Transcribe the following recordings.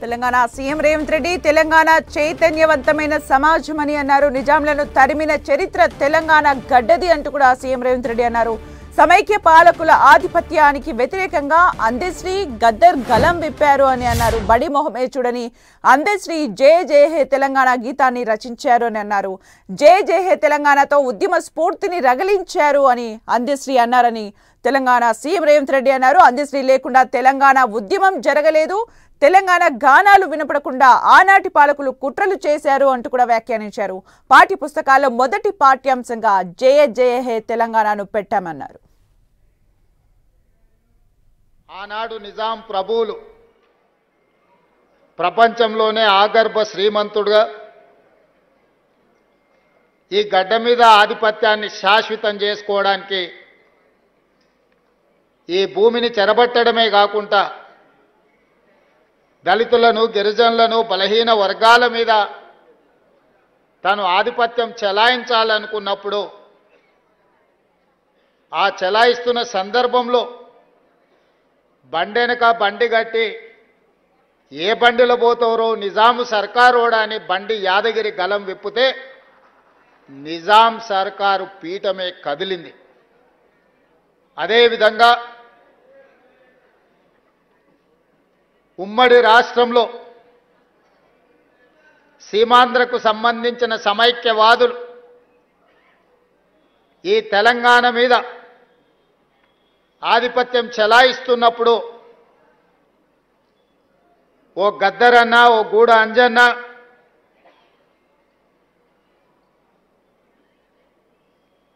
Telangana CM Revanth Reddy Telangana చైతన్యవంతమైన సమాజమని అన్నారు. నిజాంలను తరిమిన చరిత్ర తెలంగాణ గడ్డది అంటూ కూడా సీఎం రేవంత్ రెడ్డి అన్నారు. సమైక్య పాలకుల ఆధిపత్యానికి వ్యతిరేకంగా అందశ్రీ గద్దర్ గలం విప్పారు అని అన్నారు. బడి మొహమే చూడని అందశ్రీ జయ జయ హే తెలంగాణ గీతాన్ని రచించారు అని అన్నారు. జయ జయ హే తెలంగాణతో ఉద్యమ స్ఫూర్తిని రగిలించారు అని అందశ్రీ అన్నారని తెలంగాణ సీఎం రేవంత్ రెడ్డి అన్నారు. అందశ్రీ లేకుండా తెలంగాణ ఉద్యమం జరగలేదు, తెలంగాణ గానాలు వినపడకుండా ఆనాటి పాలకులు కుట్రలు చేశారు అంటూ కూడా వ్యాఖ్యానించారు. పాఠ్య పుస్తకాల్లో మొదటి పాఠ్యాంశంగా జయ జయ హే తెలంగాణను పెట్టామన్నారు. ఆనాడు నిజాం ప్రభువులు ప్రపంచంలోనే ఆగర్భ శ్రీమంతుడుగా ఈ గడ్డ మీద ఆధిపత్యాన్ని శాశ్వతం చేసుకోవడానికి ఈ భూమిని చెరబట్టడమే కాకుండా దళితులను, గిరిజనులను, బలహీన వర్గాల మీద తాను ఆధిపత్యం చెలాయించాలనుకున్నప్పుడు ఆ చెలాయిస్తున్న సందర్భంలో బండెనక బండి కట్టి ఏ బండిలో పోతారో నిజాం సర్కారోడా అని బండి యాదగిరి గలం విప్పితే నిజాం సర్కారు పీఠమే కదిలింది. అదేవిధంగా ఉమ్మడి రాష్ట్రంలో సీమాంధ్రకు సంబంధించిన సమైక్యవాదులు ఈ తెలంగాణ మీద ఆధిపత్యం చెలాయిస్తున్నప్పుడు ఓ గద్దరన్న, ఓ గూడ అంజన్న,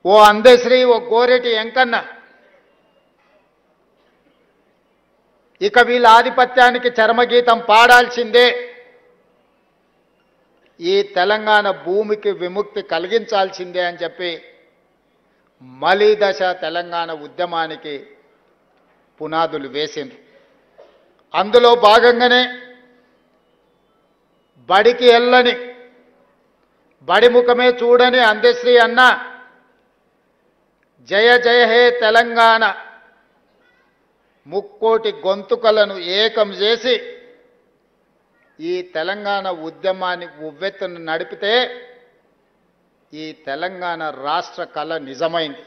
ఓ అందశ్రీ, ఓ గోరెటి వెంకన్న ఇక వీళ్ళ ఆధిపత్యానికి చరమగీతం పాడాల్సిందే, ఈ తెలంగాణ భూమికి విముక్తి కలిగించాల్సిందే అని చెప్పి మలిదశ తెలంగాణ ఉద్యమానికి పునాదులు వేసింది. అందులో భాగంగానే బడికి వెళ్ళని, బడి ముఖమే చూడని అందశ్రీ అన్న జయ జయ హే తెలంగాణ ముక్కోటి గొంతుకలను ఏకం చేసి ఈ తెలంగాణ ఉద్యమాన్ని ఉవ్వెత్తును నడిపితే ఈ తెలంగాణ రాష్ట్ర కళ నిజమైంది.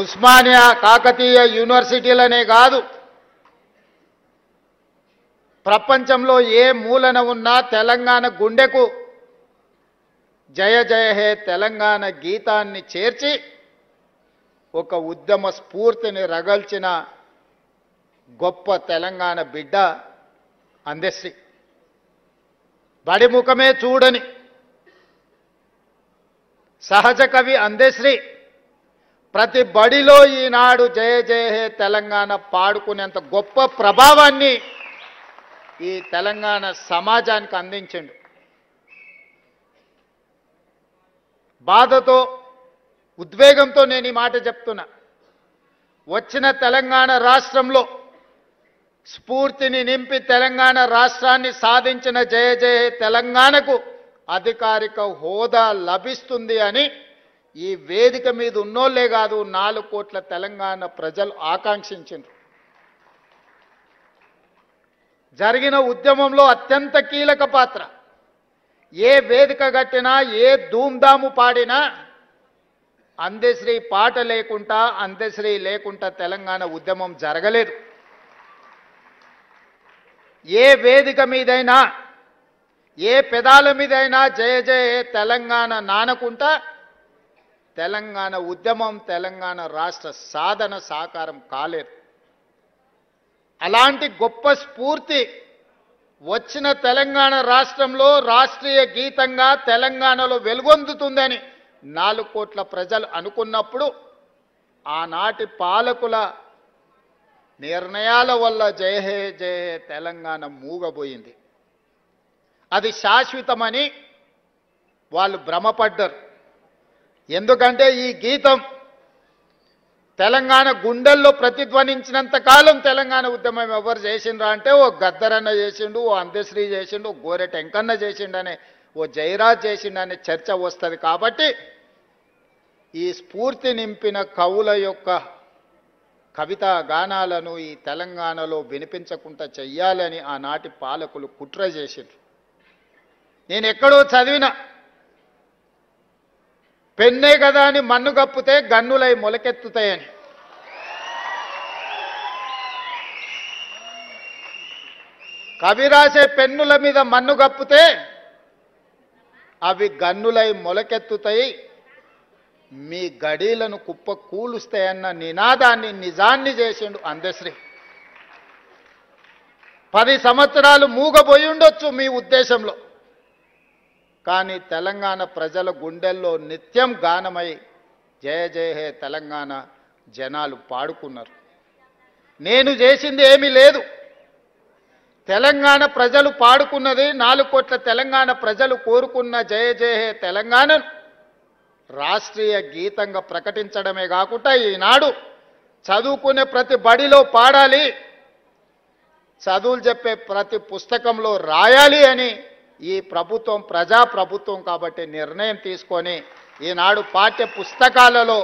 ఉస్మానియా, కాకతీయ యూనివర్సిటీలనే కాదు, ప్రపంచంలో ఏ మూలన ఉన్నా తెలంగాణ గుండెకు జయ జయ హే తెలంగాణ గీతాన్ని చేర్చి ఒక ఉద్యమ స్ఫూర్తిని రగల్చిన గొప్ప తెలంగాణ బిడ్డ అందశ్రీ. బడి ముఖమే చూడని సహజ కవి అందశ్రీ ప్రతి బడిలో ఈనాడు జయ జయ హే తెలంగాణ పాడుకునేంత గొప్ప ప్రభావాన్ని ఈ తెలంగాణ సమాజానికి అందించిండు. బాధతో, ఉద్వేగంతో నేను ఈ మాట చెప్తున్నా. వచ్చిన తెలంగాణ రాష్ట్రంలో స్ఫూర్తిని నింపి తెలంగాణ రాష్ట్రాన్ని సాధించిన జయ జయ తెలంగాణకు అధికారిక హోదా లభిస్తుంది అని ఈ వేదిక మీద ఉన్నోళ్లే కాదు 4 కోట్ల తెలంగాణ ప్రజలు ఆకాంక్షించారు. జరిగిన ఉద్యమంలో అత్యంత కీలక పాత్ర, ఏ వేదిక కట్టినా, ఏ ధూమ్ధాము పాడినా అందశ్రీ పాట లేకుండా, అందశ్రీ లేకుండా తెలంగాణ ఉద్యమం జరగలేదు. ఏ వేదిక మీదైనా, ఏ పెదాల మీదైనా జయ జయ తెలంగాణ నానకుంటా తెలంగాణ ఉద్యమం, తెలంగాణ రాష్ట్ర సాధన సాకారం కాలేదు. అలాంటి గొప్ప స్ఫూర్తి వచ్చిన తెలంగాణ రాష్ట్రంలో రాష్ట్రీయ గీతంగా తెలంగాణలో వెలుగొందుతుందని 4 కోట్ల ప్రజలు అనుకున్నప్పుడు ఆనాటి పాలకుల నిర్ణయాల వల్ల జయ హే జయ హే తెలంగాణ మూగబోయింది. అది శాశ్వతమని వాళ్ళు భ్రమపడ్డారు. ఎందుకంటే ఈ గీతం తెలంగాణ గుండెల్లో ప్రతిధ్వనించినంత కాలం తెలంగాణ ఉద్యమం ఎవరు చేసిండ్రా అంటే ఓ గద్దరన్న చేసిండు, ఓ అందశ్రీ చేసిండు, ఓ గోరెట వెంకన్న చేసిండనే, ఓ జయరాజ్ చేసిండనే చర్చ వస్తుంది. కాబట్టి ఈ స్ఫూర్తి నింపిన కవుల యొక్క కవితా గానాలను ఈ తెలంగాణలో వినిపించకుండా చెయ్యాలని ఆనాటి పాలకులు కుట్ర చేసిండ్రు. నేను ఎక్కడో చదివిన పెన్నే కదా అని మన్ను కప్పితే గన్నులై మొలకెత్తుతాయని. కవి రాసే పెన్నుల మీద మన్ను కప్పితే అవి గన్నులై మొలకెత్తుతాయి, మీ గడీలను కుప్ప కూలుస్తాయన్న నినాదాన్ని నిజాన్ని చేసిండు అందశ్రీ. 10 సంవత్సరాలు మూగబోయి ఉండొచ్చు మీ ఉద్దేశంలో, కానీ తెలంగాణ ప్రజల గుండెల్లో నిత్యం గానమై జయ జయ హే తెలంగాణ జనాలు పాడుకున్నారు. నేను చేసింది ఏమీ లేదు. తెలంగాణ ప్రజలు పాడుకున్నది 4 కోట్ల తెలంగాణ ప్రజలు కోరుకున్న జయ జయ హే తెలంగాణను రాష్ట్రీయ గీతంగా ప్రకటించడమే కాకుండా ఈనాడు చదువుకునే ప్రతి బడిలో పాడాలి, చదువులు చెప్పే ప్రతి పుస్తకంలో రాయాలి అని ఈ ప్రభుత్వం ప్రజాప్రభుత్వం కాబట్టి నిర్ణయం తీసుకొని ఈనాడు పాఠ్య పుస్తకాలలో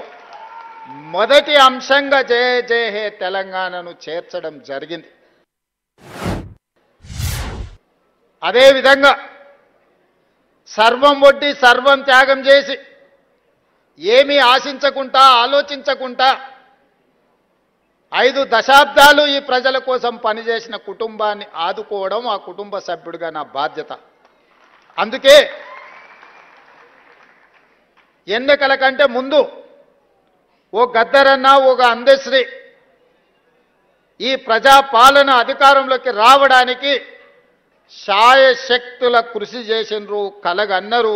మొదటి అంశంగా జయ జయ హే తెలంగాణను చేర్చడం జరిగింది. అదేవిధంగా సర్వం ఒడ్డి సర్వం త్యాగం చేసి ఏమీ ఆశించకుండా ఆలోచించకుండా 5 దశాబ్దాలు ఈ ప్రజల కోసం పనిచేసిన కుటుంబాన్ని ఆదుకోవడం ఆ కుటుంబ సభ్యుడిగా నా బాధ్యత. అందుకే ఎన్నికల కంటే ముందు ఓ గద్దరన్న ఒక అందశ్రీ ఈ ప్రజాపాలన అధికారంలోకి రావడానికి శాయశక్తుల కృషి చేసిండ్రు, కలగన్నరు,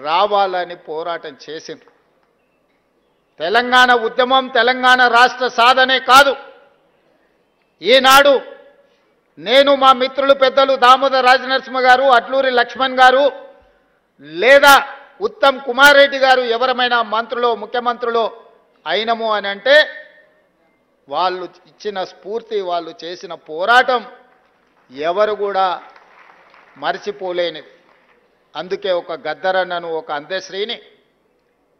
రావాలని పోరాటం చేసిండ్రు. తెలంగాణ ఉద్యమం తెలంగాణ రాష్ట్ర సాధనే కాదు. ఈనాడు నేను మా మిత్రులు పెద్దలు దామోదర్ రాజనరసింహ గారు, అట్లూరి లక్ష్మణ్ గారు లేదా ఉత్తమ్ కుమార్ రెడ్డి గారు ఎవరమైనా మంత్రులు ముఖ్యమంత్రులు అయినము అని అంటే వాళ్ళు ఇచ్చిన స్ఫూర్తి, వాళ్ళు చేసిన పోరాటం ఎవరు కూడా మర్చిపోలేనిది. అందుకే ఒక గద్దరన్నను ఒక అందశ్రీని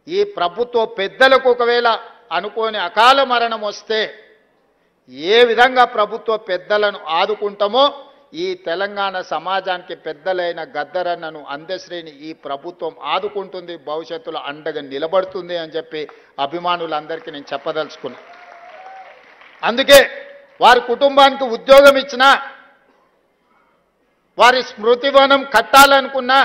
ఈ ప్రభుత్వ పెద్దలకు ఒకవేళ అనుకోని అకాల మరణం వస్తే ఏ విధంగా ప్రభుత్వ పెద్దలను ఆదుకుంటామో ఈ తెలంగాణ సమాజానికి పెద్దలైన గద్దరన్నను అందశ్రీని ఈ ప్రభుత్వం ఆదుకుంటుంది, భవిష్యత్తులో అండగా నిలబడుతుంది అని చెప్పి అభిమానులందరికీ నేను చెప్పదలుచుకున్నా. అందుకే వారి కుటుంబానికి ఉద్యోగం ఇచ్చినా, వారి స్మృతివనం కట్టాలనుకున్నా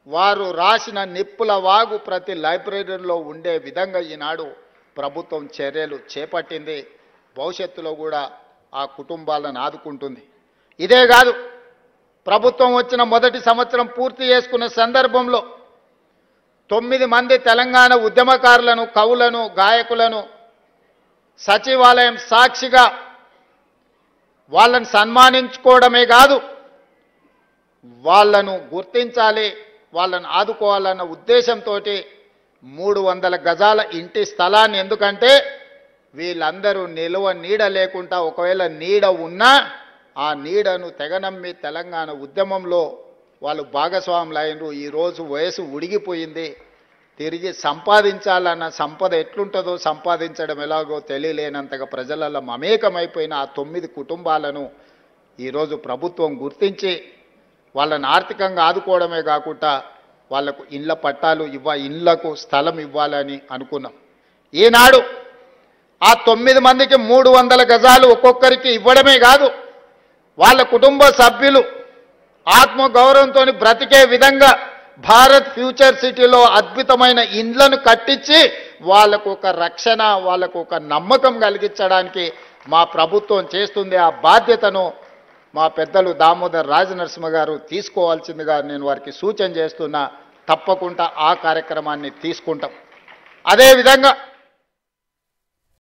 వారు రాసిన నిప్పుల వాగు ప్రతి లైబ్రరీలో ఉండే విధంగా ఈనాడు ప్రభుత్వం చర్యలు చేపట్టింది. భవిష్యత్తులో కూడా ఆ కుటుంబాలను ఆదుకుంటుంది. ఇదే కాదు, ప్రభుత్వం వచ్చిన మొదటి సంవత్సరం పూర్తి చేసుకున్న సందర్భంలో 9 మంది తెలంగాణ ఉద్యమకారులను, కవులను, గాయకులను సచివాలయం సాక్షిగా వాళ్ళని సన్మానించుకోవడమే కాదు, వాళ్ళను గుర్తించాలి, వాళ్ళను ఆదుకోవాలన్న ఉద్దేశంతో 300 గజాల ఇంటి స్థలాన్ని, ఎందుకంటే వీళ్ళందరూ నిలువ నీడ లేకుండా ఒకవేళ నీడ ఉన్నా ఆ నీడను తెగనమ్మి తెలంగాణ ఉద్యమంలో వాళ్ళు భాగస్వాములు అయినరు. ఈరోజు వయసు ఉడిగిపోయింది, తిరిగి సంపాదించాలన్న సంపద ఎట్లుంటుందో సంపాదించడం ఎలాగో తెలియలేనంతగా ప్రజలలో మమేకమైపోయిన ఆ 9 కుటుంబాలను ఈరోజు ప్రభుత్వం గుర్తించి వాళ్ళని ఆర్థికంగా ఆదుకోవడమే కాకుండా వాళ్లకు ఇళ్ల పట్టాలు ఇళ్లకు స్థలం ఇవ్వాలని అనుకున్నాం. ఈనాడు ఆ 9 మందికి 300 గజాలు ఒక్కొక్కరికి ఇవ్వడమే కాదు, వాళ్ళ కుటుంబ సభ్యులు ఆత్మగౌరవంతో బ్రతికే విధంగా భారత్ ఫ్యూచర్ సిటీలో అద్భుతమైన ఇండ్లను కట్టించి వాళ్ళకు ఒక రక్షణ, వాళ్ళకు ఒక నమ్మకం కలిగించడానికి మా ప్రభుత్వం చేస్తుంది. ఆ బాధ్యతను మా పెద్దలు దామోదర్ రాజనరసింహ గారు తీసుకోవాల్సిందిగా నేను వారికి సూచన చేస్తున్నా. తప్పకుండా ఆ కార్యక్రమాన్ని తీసుకుంటాం. అదేవిధంగా